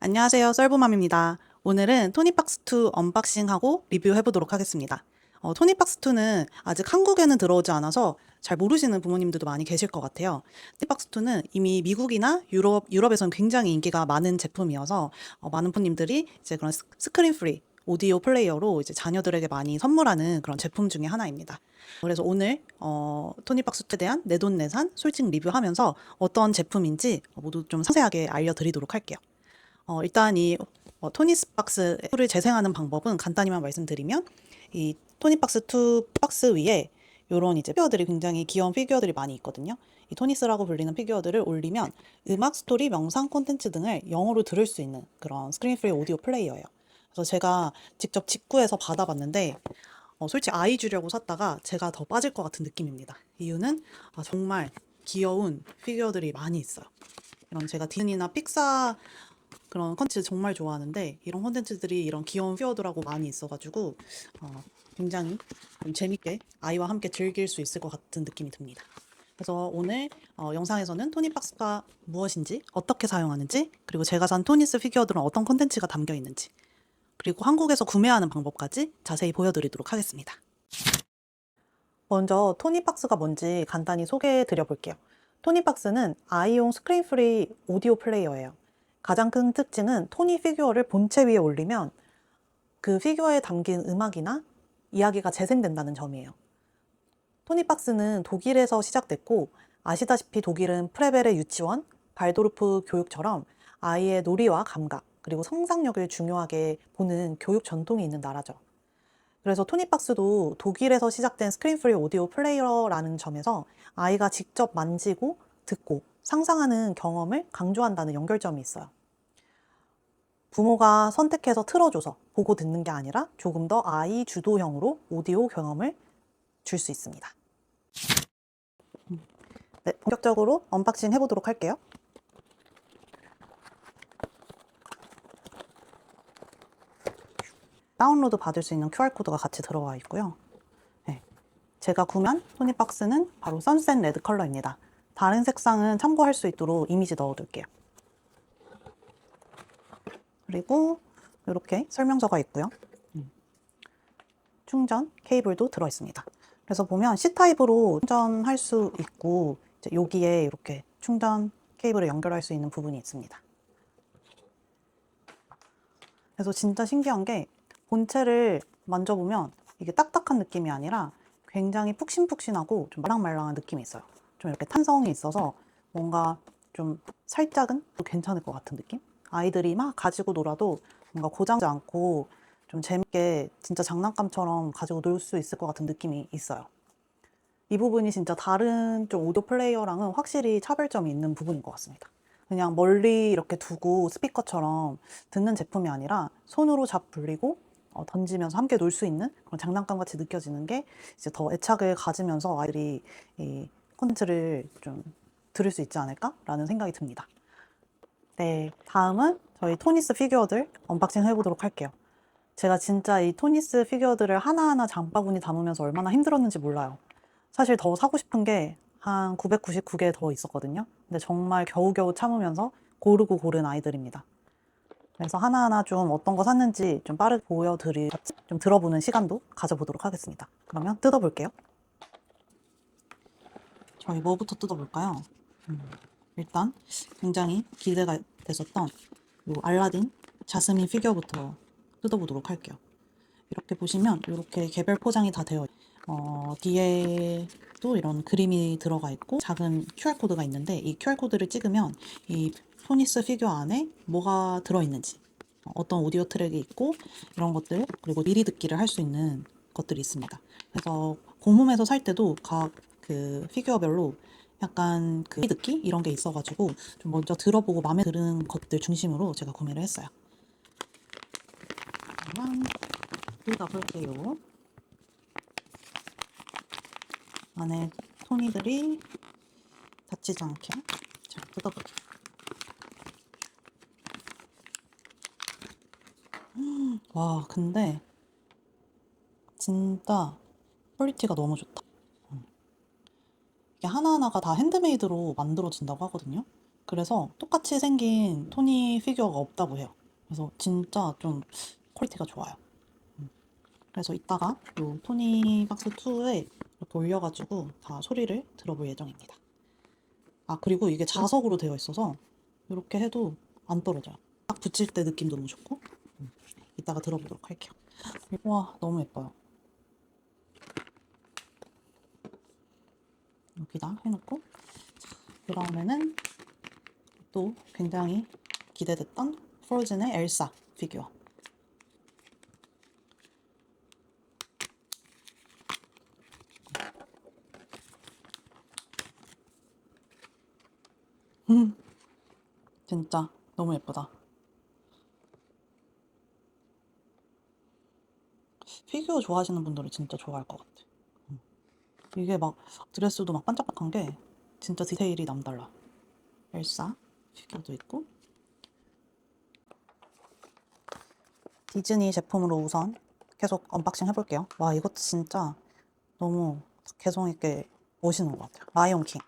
안녕하세요, 썰보맘입니다. 오늘은 토니박스2 언박싱하고 리뷰해보도록 하겠습니다. 토니박스2는 아직 한국에는 들어오지 않아서 잘 모르시는 부모님들도 많이 계실 것 같아요. 토니박스2는 이미 미국이나 유럽에선 굉장히 인기가 많은 제품이어서 많은 부모님들이 이제 그런 스크린 프리 오디오 플레이어로 이제 자녀들에게 많이 선물하는 그런 제품 중에 하나입니다. 그래서 오늘 토니박스2에 대한 내돈내산 솔직 리뷰하면서 어떤 제품인지 모두 좀 상세하게 알려드리도록 할게요. 일단 이 토니박스를 재생하는 방법은 간단히만 말씀드리면 이 토니박스2 박스 위에 요런 이제 피규어들이 굉장히 귀여운 피규어들이 많이 있거든요. 이 토니스라고 불리는 피규어들을 올리면 음악, 스토리, 명상 콘텐츠 등을 영어로 들을 수 있는 그런 스크린 프리 오디오 플레이어예요. 그래서 제가 직접 직구해서 받아봤는데 솔직히 아이 주려고 샀다가 제가 더 빠질 것 같은 느낌입니다. 이유는 정말 귀여운 피규어들이 많이 있어요. 이런 제가 디즈니나 픽사 그런 컨텐츠 정말 좋아하는데 이런 컨텐츠들이 이런 귀여운 피규어들하고 많이 있어가지고 굉장히 좀 재밌게 아이와 함께 즐길 수 있을 것 같은 느낌이 듭니다. 그래서 오늘 영상에서는 토니박스가 무엇인지, 어떻게 사용하는지, 그리고 제가 산 토니스 피규어들은 어떤 컨텐츠가 담겨 있는지, 그리고 한국에서 구매하는 방법까지 자세히 보여드리도록 하겠습니다. 먼저 토니박스가 뭔지 간단히 소개해 드려 볼게요. 토니박스는 아이용 스크린 프리 오디오 플레이어예요. 가장 큰 특징은 토니 피규어를 본체 위에 올리면 그 피규어에 담긴 음악이나 이야기가 재생된다는 점이에요. 토니박스는 독일에서 시작됐고 아시다시피 독일은 프레벨의 유치원, 발도르프 교육처럼 아이의 놀이와 감각, 그리고 상상력을 중요하게 보는 교육 전통이 있는 나라죠. 그래서 토니박스도 독일에서 시작된 스크린 프리 오디오 플레이어라는 점에서 아이가 직접 만지고 듣고 상상하는 경험을 강조한다는 연결점이 있어요. 부모가 선택해서 틀어줘서 보고 듣는 게 아니라 조금 더 아이 주도형으로 오디오 경험을 줄 수 있습니다. 네, 본격적으로 언박싱 해보도록 할게요. 다운로드 받을 수 있는 QR코드가 같이 들어와 있고요. 네, 제가 구매한 토니박스는 바로 선셋 레드 컬러입니다. 다른 색상은 참고할 수 있도록 이미지 넣어둘게요. 그리고 이렇게 설명서가 있고요. 충전 케이블도 들어있습니다. 그래서 보면 C타입으로 충전할 수 있고 이제 여기에 이렇게 충전 케이블을 연결할 수 있는 부분이 있습니다. 그래서 진짜 신기한 게 본체를 만져보면 이게 딱딱한 느낌이 아니라 굉장히 푹신푹신하고 좀 말랑말랑한 느낌이 있어요. 좀 이렇게 탄성이 있어서 뭔가 좀 살짝은 또 괜찮을 것 같은 느낌? 아이들이 막 가지고 놀아도 뭔가 고장지 않고 좀 재밌게 진짜 장난감처럼 가지고 놀 수 있을 것 같은 느낌이 있어요. 이 부분이 진짜 다른 좀 오디오 플레이어랑은 확실히 차별점이 있는 부분인 것 같습니다. 그냥 멀리 이렇게 두고 스피커처럼 듣는 제품이 아니라 손으로 잡 불리고 던지면서 함께 놀 수 있는 그런 장난감 같이 느껴지는 게 이제 더 애착을 가지면서 아이들이 이 콘텐츠를 좀 들을 수 있지 않을까라는 생각이 듭니다. 네, 다음은 저희 토니스 피규어들 언박싱 해보도록 할게요. 제가 진짜 이 토니스 피규어들을 하나하나 장바구니 담으면서 얼마나 힘들었는지 몰라요. 사실 더 사고 싶은 게 한 999개 더 있었거든요. 근데 정말 겨우겨우 참으면서 고르고 고른 아이들입니다. 그래서 하나하나 좀 어떤 거 샀는지 좀 빠르게 좀 들어보는 시간도 가져보도록 하겠습니다. 그러면 뜯어볼게요. 저희 뭐부터 뜯어볼까요? 일단 굉장히 기대가 됐었던 요 알라딘 자스민 피규어부터 뜯어보도록 할게요. 이렇게 보시면 이렇게 개별 포장이 다 되어 뒤에도 이런 그림이 들어가 있고 작은 QR코드가 있는데 이 QR코드를 찍으면 이 토니스 피규어 안에 뭐가 들어있는지 어떤 오디오 트랙이 있고 이런 것들 그리고 미리 듣기를 할 수 있는 것들이 있습니다. 그래서 공홈에서 살 때도 각 그 피규어별로 약간 그 미리 듣기 이런 게 있어가지고 좀 먼저 들어보고 마음에 드는 것들 중심으로 제가 구매를 했어요. 그러면 뜯어볼게요. 안에 토니들이 다치지 않게 잘 뜯어볼게요. 와, 근데 진짜 퀄리티가 너무 좋다. 이게 하나하나가 다 핸드메이드로 만들어진다고 하거든요. 그래서 똑같이 생긴 토니 피규어가 없다고 해요. 그래서 진짜 좀 퀄리티가 좋아요. 그래서 이따가 요 토니 박스 2에 이렇게 올려가지고 다 소리를 들어볼 예정입니다. 아, 그리고 이게 자석으로 되어 있어서 이렇게 해도 안 떨어져요. 딱 붙일 때 느낌도 너무 좋고. 이따가 들어보도록 할게요. 와, 너무 예뻐요. 여기다 해놓고, 그 다음에는 또 굉장히 기대됐던 프로즌의 엘사 피규어. 진짜 너무 예쁘다. 피규어 좋아하시는 분들은 진짜 좋아할 것 같아. 이게 막 드레스도 막 반짝반짝한 게 진짜 디테일이 남달라. 엘사 피규어도 있고, 디즈니 제품으로 우선 계속 언박싱 해볼게요. 와, 이것도 진짜 너무 개성 있게 멋있는 것 같아요. 라이온킹.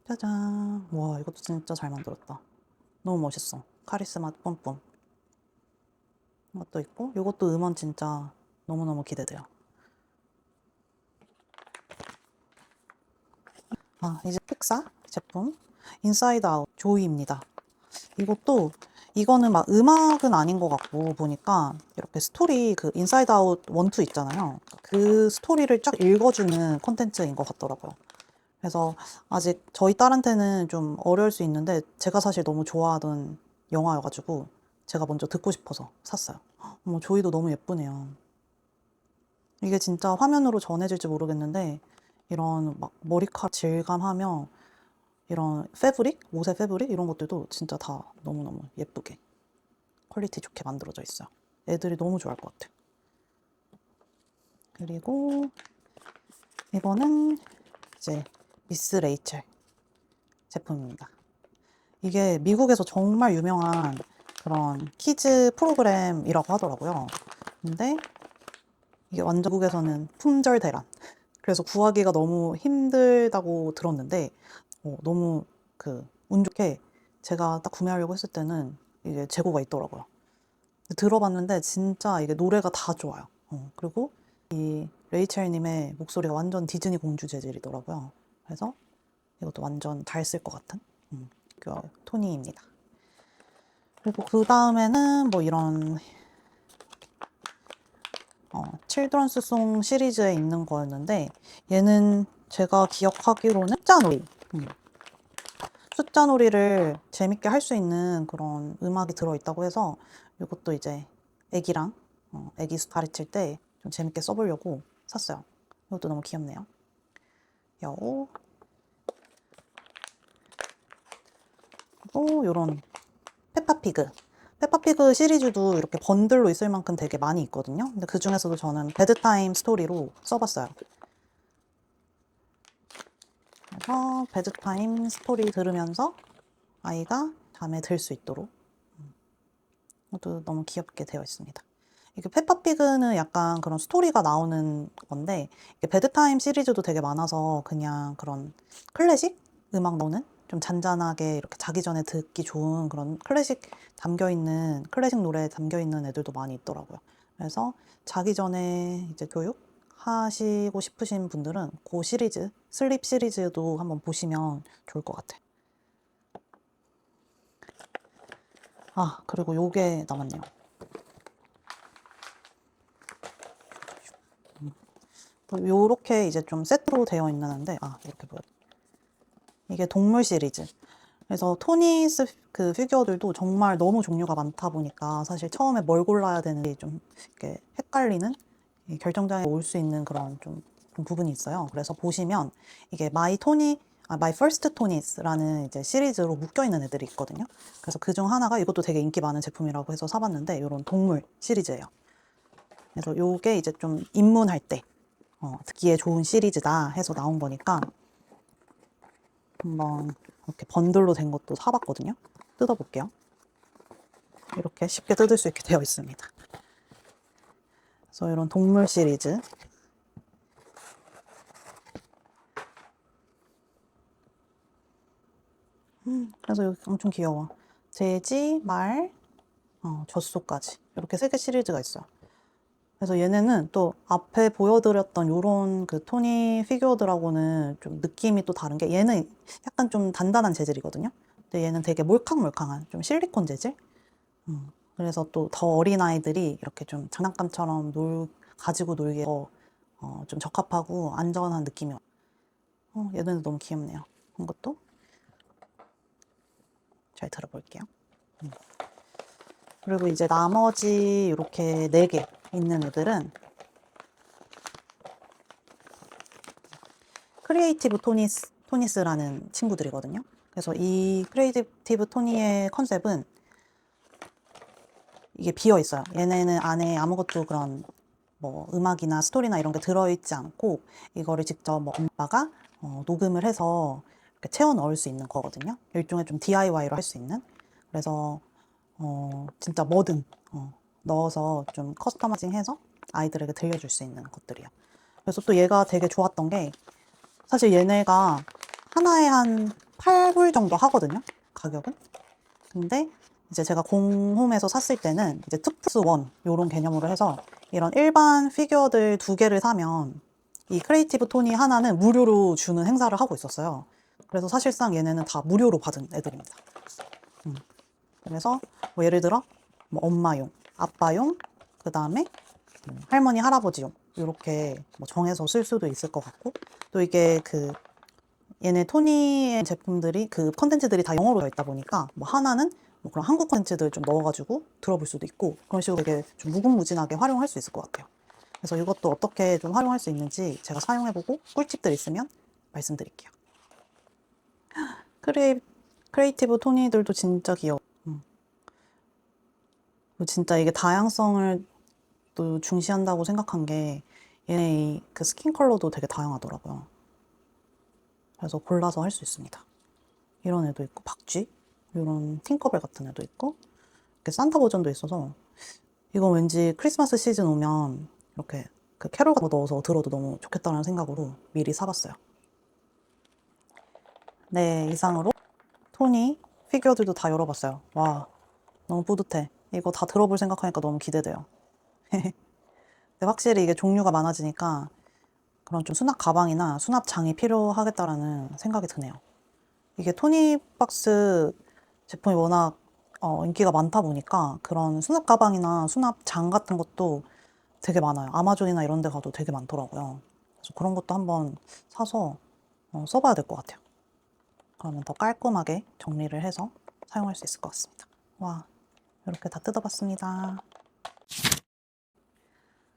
짜잔. 와, 이것도 진짜 잘 만들었다. 너무 멋있어. 카리스마 뿜뿜. 이것도 있고, 이것도 음원 진짜 너무너무 기대돼요. 아, 이제 픽사 제품 인사이드 아웃 조이입니다. 이것도 이거는 막 음악은 아닌 것 같고 보니까 이렇게 스토리 그 인사이드 아웃 1, 2 있잖아요. 그 스토리를 쫙 읽어주는 콘텐츠인 것 같더라고요. 그래서 아직 저희 딸한테는 좀 어려울 수 있는데 제가 사실 너무 좋아하던 영화여가지고 제가 먼저 듣고 싶어서 샀어요. 어머, 조이도 너무 예쁘네요. 이게 진짜 화면으로 전해질지 모르겠는데 이런 막 머리카락 질감하며 이런 패브릭, 옷의 패브릭 이런 것들도 진짜 다 너무너무 예쁘게 퀄리티 좋게 만들어져 있어요. 애들이 너무 좋아할 것 같아요. 그리고 이거는 이제 미스 레이첼 제품입니다. 이게 미국에서 정말 유명한 그런 키즈 프로그램이라고 하더라고요. 근데 이게 완전 미국에서는 품절 대란. 그래서 구하기가 너무 힘들다고 들었는데 너무 운 좋게 제가 딱 구매하려고 했을 때는 이게 재고가 있더라고요. 들어봤는데 진짜 이게 노래가 다 좋아요. 그리고 이 레이첼님의 목소리가 완전 디즈니 공주 재질이더라고요. 그래서 이것도 완전 잘 쓸 것 같은 그 토니입니다. 그리고 그 다음에는 뭐 이런 칠드런스 송 시리즈에 있는 거였는데 얘는 제가 기억하기로는 숫자놀이 숫자놀이를 재밌게 할 수 있는 그런 음악이 들어있다고 해서 이것도 이제 애기랑 애기 수 가르칠 때 좀 재밌게 써보려고 샀어요. 이것도 너무 귀엽네요. 요 그리고 요런 페파피그 페파피그 시리즈도 이렇게 번들로 있을 만큼 되게 많이 있거든요. 근데 그 중에서도 저는 베드타임 스토리로 써봤어요. 그래서 베드타임 스토리 들으면서 아이가 잠에 들 수 있도록 이것도 너무 귀엽게 되어 있습니다. 이게 페퍼피그는 약간 그런 스토리가 나오는 건데 이게 배드타임 시리즈도 되게 많아서 그냥 그런 클래식 음악 나오는 좀 잔잔하게 이렇게 자기 전에 듣기 좋은 그런 클래식 담겨 있는 클래식 노래 담겨 있는 애들도 많이 있더라고요. 그래서 자기 전에 이제 교육 하시고 싶으신 분들은 그 시리즈 슬립 시리즈도 한번 보시면 좋을 것 같아요. 아, 그리고 요게 남았네요. 요렇게 이제 좀 세트로 되어 있는 한데, 이렇게 보여. 이게 동물 시리즈. 그래서 토니스 그 피규어들도 정말 너무 종류가 많다 보니까 사실 처음에 뭘 골라야 되는지 좀 이렇게 헷갈리는 결정장애 올 수 있는 그런 좀 부분이 있어요. 그래서 보시면 이게 마이 퍼스트 토니스라는 이제 시리즈로 묶여 있는 애들이 있거든요. 그래서 그 중 하나가 이것도 되게 인기 많은 제품이라고 해서 사봤는데 이런 동물 시리즈예요. 그래서 요게 이제 좀 입문할 때 듣기에 좋은 시리즈다 해서 나온 거니까 한번 이렇게 번들로 된 것도 사봤거든요. 뜯어볼게요. 이렇게 쉽게 뜯을 수 있게 되어 있습니다. 그래서 이런 동물 시리즈. 그래서 여기 엄청 귀여워. 돼지, 말, 젖소까지. 이렇게 3개 시리즈가 있어요. 그래서 얘네는 또 앞에 보여드렸던 요런 그 토니 피규어들하고는 좀 느낌이 또 다른 게 얘는 약간 좀 단단한 재질이거든요. 근데 얘는 되게 몰캉몰캉한 좀 실리콘 재질? 그래서 또 더 어린 아이들이 이렇게 좀 장난감처럼 가지고 놀기에 좀 적합하고 안전한 느낌이에요. 얘는 너무 귀엽네요. 이것도 잘 들어볼게요. 그리고 이제 나머지 이렇게 4개 있는 애들은 크리에이티브 토니스라는 친구들이거든요. 그래서 이 크리에이티브 토니의 컨셉은 이게 비어 있어요. 얘네는 안에 아무것도 그런 뭐 음악이나 스토리나 이런 게 들어있지 않고 이거를 직접 뭐 엄마가 녹음을 해서 이렇게 채워 넣을 수 있는 거거든요. 일종의 좀 DIY로 할 수 있는. 그래서 진짜 뭐든 넣어서 좀 커스터마이징해서 아이들에게 들려줄 수 있는 것들이요. 그래서 또 얘가 되게 좋았던 게 사실 얘네가 하나에 한 8불 정도 하거든요. 가격은. 근데 이제 제가 공홈에서 샀을 때는 이제 2+1 요런 개념으로 해서 이런 일반 피규어들 2개를 사면 이 크리에이티브 토니 하나는 무료로 주는 행사를 하고 있었어요. 그래서 사실상 얘네는 다 무료로 받은 애들입니다. 그래서 뭐 예를 들어 뭐 엄마용, 아빠용, 그 다음에 할머니, 할아버지용 이렇게 뭐 정해서 쓸 수도 있을 것 같고 또 이게 그 얘네 토니의 제품들이 그 컨텐츠들이 다 영어로 되어 있다 보니까 뭐 하나는 뭐 그런 한국 컨텐츠들 좀 넣어가지고 들어볼 수도 있고 그런 식으로 되게 좀 무궁무진하게 활용할 수 있을 것 같아요. 그래서 이것도 어떻게 좀 활용할 수 있는지 제가 사용해보고 꿀팁들 있으면 말씀드릴게요. 크리에이티브 토니들도 진짜 귀여워. 진짜 이게 다양성을 또 중시한다고 생각한 게 얘네 그 스킨 컬러도 되게 다양하더라고요. 그래서 골라서 할 수 있습니다. 이런 애도 있고 박쥐 이런 팅커벨 같은 애도 있고 이렇게 산타 버전도 있어서 이건 왠지 크리스마스 시즌 오면 이렇게 그 캐롤 같은 거 넣어서 들어도 너무 좋겠다는 생각으로 미리 사봤어요. 네, 이상으로 토니 피규어들도 다 열어봤어요. 와, 너무 뿌듯해. 이거 다 들어볼 생각하니까 너무 기대돼요. 근데 확실히 이게 종류가 많아지니까 그런 좀 수납 가방이나 수납장이 필요하겠다라는 생각이 드네요. 이게 토니박스 제품이 워낙 인기가 많다 보니까 그런 수납 가방이나 수납장 같은 것도 되게 많아요. 아마존이나 이런 데 가도 되게 많더라고요. 그래서 그런 것도 한번 사서 써봐야 될 것 같아요. 그러면 더 깔끔하게 정리를 해서 사용할 수 있을 것 같습니다. 와, 이렇게 다 뜯어봤습니다.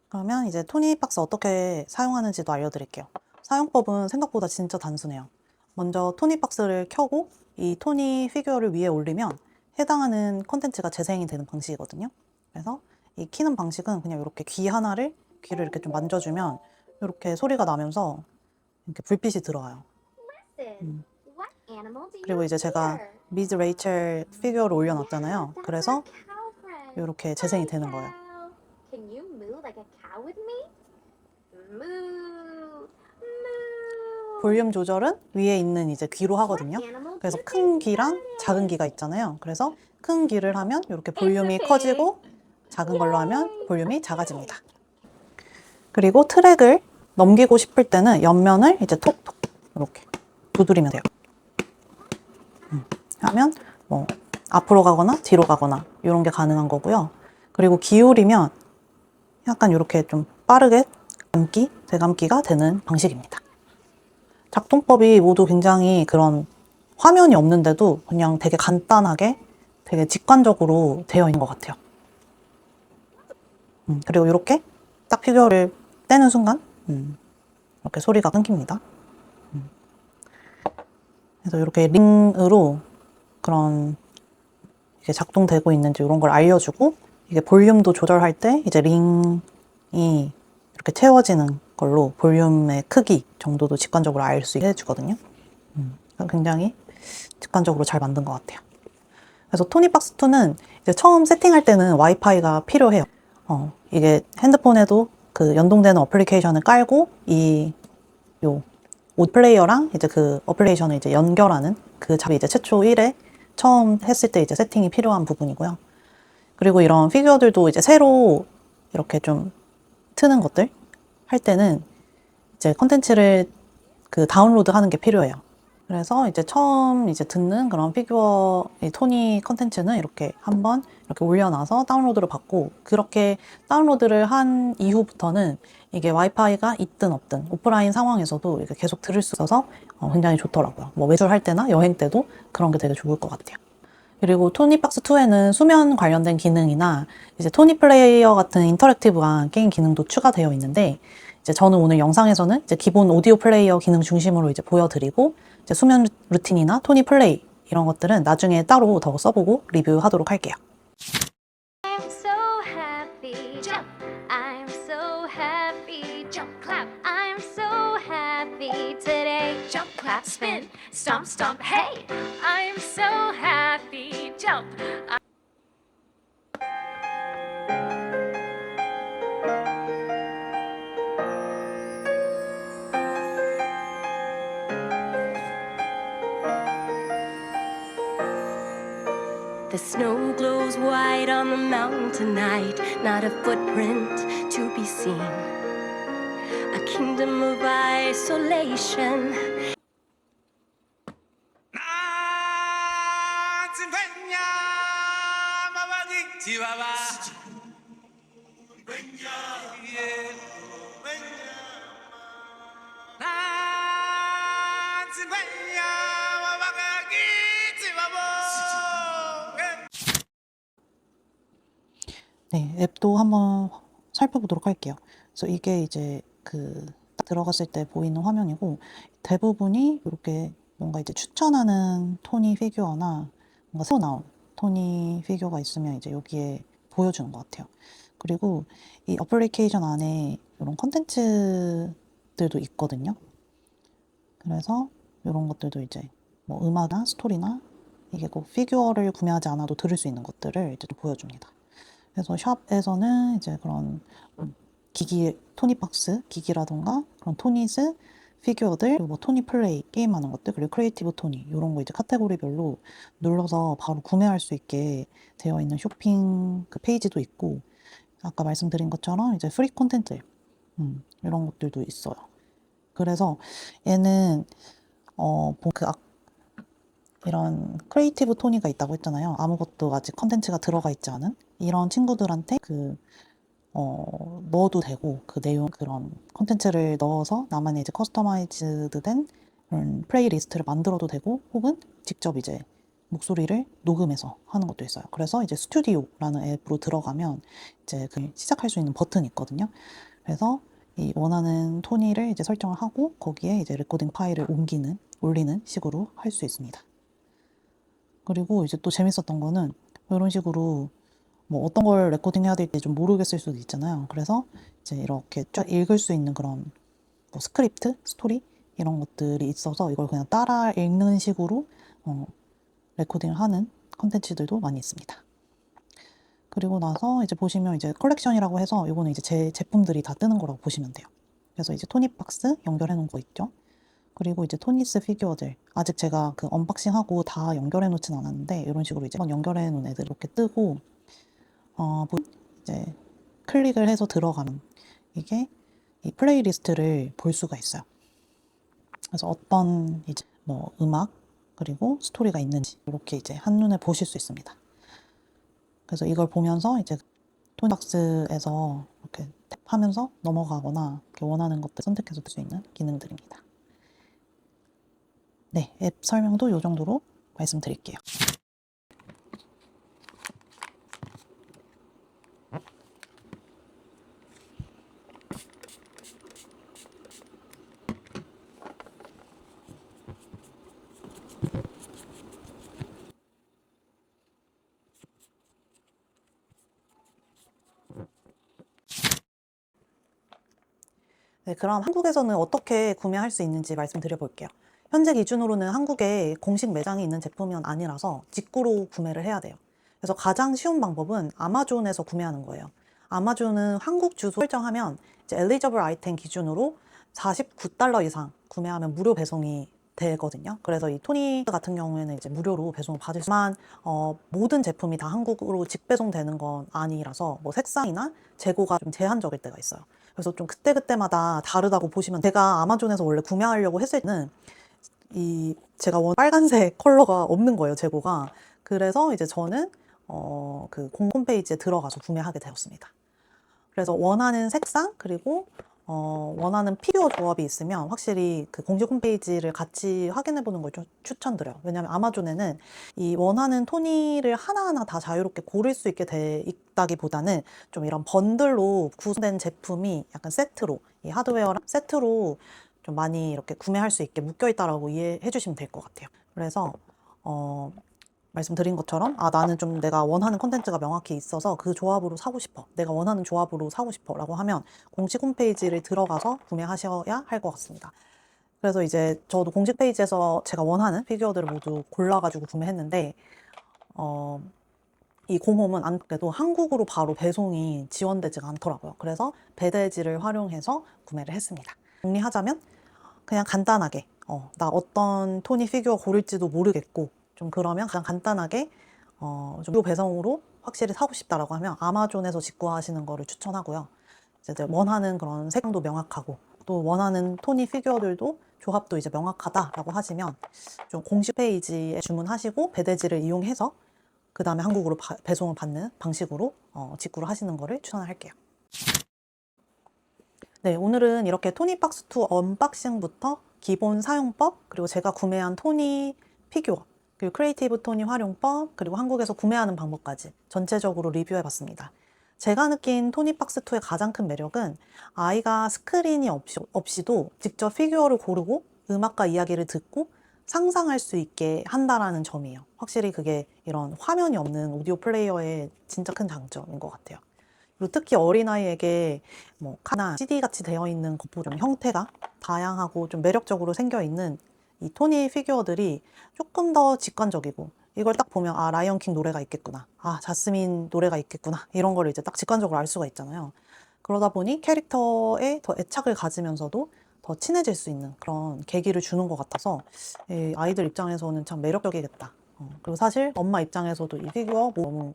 그러면 이제 토니박스 어떻게 사용하는지도 알려드릴게요. 사용법은 생각보다 진짜 단순해요. 먼저 토니박스를 켜고 이 토니 피규어를 위에 올리면 해당하는 콘텐츠가 재생이 되는 방식이거든요. 그래서 이 키는 방식은 그냥 이렇게 귀를 이렇게 좀 만져주면 이렇게 소리가 나면서 이렇게 불빛이 들어와요. 그리고 이제 제가 미즈 레이첼 피규어를 올려놨잖아요. 그래서 이렇게 재생이 되는 거예요. 볼륨 조절은 위에 있는 이제 귀로 하거든요. 그래서 큰 귀랑 작은 귀가 있잖아요. 그래서 큰 귀를 하면 이렇게 볼륨이 커지고 작은 걸로 하면 볼륨이 작아집니다. 그리고 트랙을 넘기고 싶을 때는 옆면을 이제 톡톡 이렇게 두드리면 돼요. 하면 뭐 앞으로 가거나 뒤로 가거나 이런 게 가능한 거고요. 그리고 기울이면 약간 이렇게 좀 빠르게 되감기가 되는 방식입니다. 작동법이 모두 굉장히 그런 화면이 없는데도 그냥 되게 간단하게 되게 직관적으로 되어 있는 것 같아요. 그리고 이렇게 딱 피규어를 떼는 순간 이렇게 소리가 끊깁니다. 그래서 이렇게 링으로 그런 이게 작동되고 있는지 이런 걸 알려주고 이게 볼륨도 조절할 때 이제 링이 이렇게 채워지는 걸로 볼륨의 크기 정도도 직관적으로 알 수 있게 해주거든요. 굉장히 직관적으로 잘 만든 것 같아요. 그래서 토니박스2는 이제 처음 세팅할 때는 와이파이가 필요해요. 이게 핸드폰에도 그 연동되는 어플리케이션을 깔고 요 플레이어랑 이제 그 어플리케이션을 이제 연결하는 그 작업이 이제 최초 1회 처음 했을 때 이제 세팅이 필요한 부분이고요. 그리고 이런 피규어들도 이제 새로 이렇게 좀 트는 것들 할 때는 이제 컨텐츠를 그 다운로드 하는 게 필요해요. 그래서 이제 처음 이제 듣는 그런 피규어 토니 컨텐츠는 이렇게 한번 이렇게 올려놔서 다운로드를 받고, 그렇게 다운로드를 한 이후부터는 이게 와이파이가 있든 없든 오프라인 상황에서도 이렇게 계속 들을 수 있어서 굉장히 좋더라고요. 뭐 외출할 때나 여행 때도 그런 게 되게 좋을 것 같아요. 그리고 토니박스2에는 수면 관련된 기능이나 이제 토니 플레이어 같은 인터랙티브한 게임 기능도 추가되어 있는데, 이제 저는 오늘 영상에서는 이제 기본 오디오 플레이어 기능 중심으로 이제 보여드리고, 이제 수면 루틴이나 토니 플레이 이런 것들은 나중에 따로 더 써보고 리뷰하도록 할게요. I'm so happy, jump. I'm so happy, jump, clap. I'm so happy today. Jump, clap, spin, stomp, stomp, hey. I'm so happy, jump. The snow glows white on the mountain tonight, not a footprint to be seen. A kingdom of isolation. 네, 앱도 한번 살펴보도록 할게요. 그래서 이게 이제 딱 들어갔을 때 보이는 화면이고, 대부분이 이렇게 뭔가 이제 추천하는 토니 피규어나 뭔가 새로 나온 토니 피규어가 있으면 이제 여기에 보여주는 것 같아요. 그리고 이 어플리케이션 안에 이런 컨텐츠들도 있거든요. 그래서 이런 것들도 이제 뭐 음악이나 스토리나 이게 꼭 피규어를 구매하지 않아도 들을 수 있는 것들을 이제 또 보여줍니다. 그래서 샵에서는 이제 그런 기기, 토니박스 기기라던가 그런 토니스 피규어들, 그리고 뭐 토니 플레이 게임하는 것들, 그리고 크리에이티브 토니 이런 거 이제 카테고리별로 눌러서 바로 구매할 수 있게 되어 있는 쇼핑 그 페이지도 있고, 아까 말씀드린 것처럼 이제 프리 콘텐츠 이런 것들도 있어요. 그래서 얘는 이런 크리에이티브 토니가 있다고 했잖아요. 아무것도 아직 컨텐츠가 들어가 있지 않은 이런 친구들한테 넣어도 되고, 그 내용 그런 컨텐츠를 넣어서 나만의 이제 커스터마이즈드 된 그런 플레이리스트를 만들어도 되고, 혹은 직접 이제 목소리를 녹음해서 하는 것도 있어요. 그래서 이제 스튜디오라는 앱으로 들어가면 이제 시작할 수 있는 버튼이 있거든요. 그래서 이 원하는 토니를 이제 설정을 하고 거기에 이제 레코딩 파일을 올리는 식으로 할 수 있습니다. 그리고 이제 또 재밌었던 거는 이런 식으로 뭐 어떤 걸 레코딩 해야 될지 좀 모르겠을 수도 있잖아요. 그래서 이제 이렇게 쫙 읽을 수 있는 그런 뭐 스크립트, 스토리 이런 것들이 있어서 이걸 그냥 따라 읽는 식으로 레코딩을 하는 컨텐츠들도 많이 있습니다. 그리고 나서 이제 보시면 이제 컬렉션이라고 해서 이거는 이제 제 제품들이 다 뜨는 거라고 보시면 돼요. 그래서 이제 토니박스 연결해 놓은 거 있죠. 그리고 이제 토니스 피규어들, 아직 제가 그 언박싱하고 다 연결해 놓진 않았는데 이런 식으로 이제 연결해 놓은 애들 이렇게 뜨고, 이제 클릭을 해서 들어가면 이게 이 플레이리스트를 볼 수가 있어요. 그래서 어떤 이제 뭐 음악 그리고 스토리가 있는지 이렇게 이제 한눈에 보실 수 있습니다. 그래서 이걸 보면서 이제 토니박스에서 이렇게 탭하면서 넘어가거나 이렇게 원하는 것들 선택해서 볼 수 있는 기능들입니다. 네, 앱 설명도 이 정도로 말씀드릴게요. 네, 그럼 한국에서는 어떻게 구매할 수 있는지 말씀드려 볼게요. 현재 기준으로는 한국에 공식 매장이 있는 제품은 아니라서 직구로 구매를 해야 돼요. 그래서 가장 쉬운 방법은 아마존에서 구매하는 거예요. 아마존은 한국 주소 설정하면 이제 엘리저블 아이템 기준으로 $49 이상 구매하면 무료 배송이 되거든요. 그래서 이 토니 같은 경우에는 이제 무료로 배송을 받으시만 모든 제품이 다 한국으로 직배송되는 건 아니라서 뭐 색상이나 재고가 좀 제한적일 때가 있어요. 그래서 좀 그때그때마다 다르다고 보시면, 제가 아마존에서 원래 구매하려고 했을 때는 제가 빨간색 컬러가 없는 거예요, 재고가. 그래서 이제 저는 그 홈페이지에 들어가서 구매하게 되었습니다. 그래서 원하는 색상 그리고 원하는 피규어 조합이 있으면 확실히 그 공식 홈페이지를 같이 확인해 보는 걸 좀 추천드려요. 왜냐하면 아마존에는 이 원하는 토니를 하나하나 다 자유롭게 고를 수 있게 돼 있다기보다는 좀 이런 번들로 구성된 제품이 약간 세트로, 이 하드웨어랑 세트로 좀 많이 이렇게 구매할 수 있게 묶여 있다라고 이해해 주시면 될 것 같아요. 그래서 말씀드린 것처럼 나는 좀 내가 원하는 콘텐츠가 명확히 있어서 그 조합으로 사고 싶어, 내가 원하는 조합으로 사고 싶어 라고 하면 공식 홈페이지를 들어가서 구매하셔야 할 것 같습니다. 그래서 이제 저도 공식 페이지에서 제가 원하는 피규어들을 모두 골라가지고 구매했는데 이 공홈은 안타깝게도 한국으로 바로 배송이 지원되지가 않더라고요. 그래서 배대지를 활용해서 구매를 했습니다. 정리하자면 그냥 간단하게 나 어떤 토니 피규어 고를지도 모르겠고 좀 그러면 그냥 간단하게 좀 배송으로 확실히 사고 싶다라고 하면 아마존에서 직구하시는 거를 추천하고요. 이제 원하는 그런 색상도 명확하고 또 원하는 토니 피규어들도 조합도 이제 명확하다라고 하시면 좀 공식 페이지에 주문하시고 배대지를 이용해서 그 다음에 한국으로 배송을 받는 방식으로 직구를 하시는 거를 추천할게요. 네, 오늘은 이렇게 토니박스2 언박싱부터 기본 사용법, 그리고 제가 구매한 토니 피규어, 그리고 크리에이티브 토니 활용법, 그리고 한국에서 구매하는 방법까지 전체적으로 리뷰해봤습니다. 제가 느낀 토니박스2의 가장 큰 매력은 아이가 스크린이 없이도 직접 피규어를 고르고 음악과 이야기를 듣고 상상할 수 있게 한다라는 점이에요. 확실히 그게 이런 화면이 없는 오디오 플레이어의 진짜 큰 장점인 것 같아요. 그리고 특히 어린아이에게 뭐 카나 CD 같이 되어 있는 것보다 좀 형태가 다양하고 좀 매력적으로 생겨 있는 이 토니 피규어들이 조금 더 직관적이고, 이걸 딱 보면 라이언킹 노래가 있겠구나, 자스민 노래가 있겠구나, 이런 걸 이제 딱 직관적으로 알 수가 있잖아요. 그러다 보니 캐릭터에 더 애착을 가지면서도 더 친해질 수 있는 그런 계기를 주는 것 같아서 아이들 입장에서는 참 매력적이겠다. 그리고 사실 엄마 입장에서도 이 피규어 너무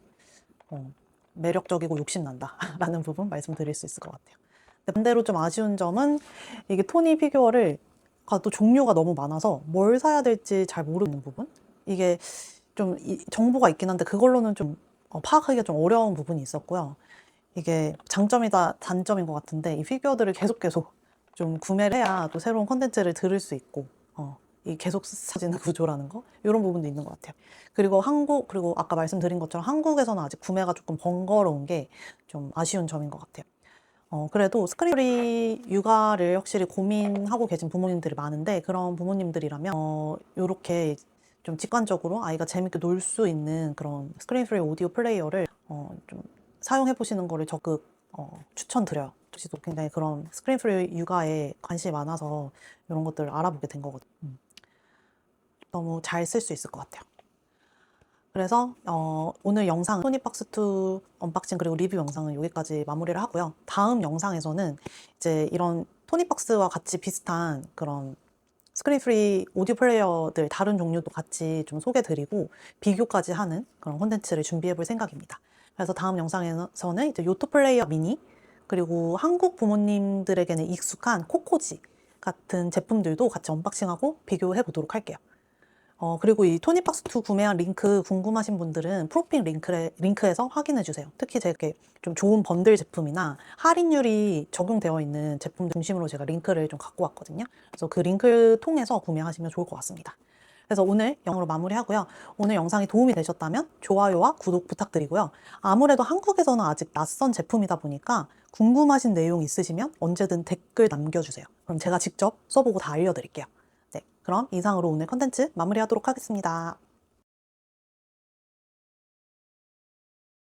매력적이고 욕심난다 라는 부분 말씀드릴 수 있을 것 같아요. 근데 반대로 좀 아쉬운 점은 이게 토니 피규어를 또 종류가 너무 많아서 뭘 사야 될지 잘 모르는 부분, 이게 좀 정보가 있긴 한데 그걸로는 좀 파악하기가 좀 어려운 부분이 있었고요. 이게 장점이다 단점인 것 같은데, 이 피규어들을 계속 좀 구매를 해야 또 새로운 콘텐츠를 들을 수 있고 이 계속 사지는 구조라는 거, 이런 부분도 있는 것 같아요. 그리고 그리고 아까 말씀드린 것처럼 한국에서는 아직 구매가 조금 번거로운 게 좀 아쉬운 점인 것 같아요. 그래도 스크린프리 육아를 확실히 고민하고 계신 부모님들이 많은데, 그런 부모님들이라면 이렇게 좀 직관적으로 아이가 재밌게 놀 수 있는 그런 스크린프리 오디오 플레이어를 좀 사용해 보시는 거를 적극 추천드려요. 저도 굉장히 그런 스크린프리 육아에 관심이 많아서 이런 것들을 알아보게 된 거거든요. 너무 잘 쓸 수 있을 것 같아요. 그래서 오늘 영상 토니박스2 언박싱 그리고 리뷰 영상은 여기까지 마무리를 하고요. 다음 영상에서는 이제 이런 토니박스와 같이 비슷한 그런 스크린 프리 오디오 플레이어들 다른 종류도 같이 좀 소개드리고 비교까지 하는 그런 콘텐츠를 준비해 볼 생각입니다. 그래서 다음 영상에서는 이제 요토 플레이어 미니, 그리고 한국 부모님들에게는 익숙한 코코지 같은 제품들도 같이 언박싱하고 비교해 보도록 할게요. 그리고 이 토니박스2 구매한 링크 궁금하신 분들은 프로필 링크에서 확인해 주세요. 특히 제가 좀 좋은 번들 제품이나 할인율이 적용되어 있는 제품 중심으로 제가 링크를 좀 갖고 왔거든요. 그래서 그 링크 통해서 구매하시면 좋을 것 같습니다. 그래서 오늘 영상으로 마무리하고요. 오늘 영상이 도움이 되셨다면 좋아요와 구독 부탁드리고요. 아무래도 한국에서는 아직 낯선 제품이다 보니까 궁금하신 내용 있으시면 언제든 댓글 남겨주세요. 그럼 제가 직접 써보고 다 알려드릴게요. 네, 그럼 이상으로 오늘 컨텐츠 마무리하도록 하겠습니다.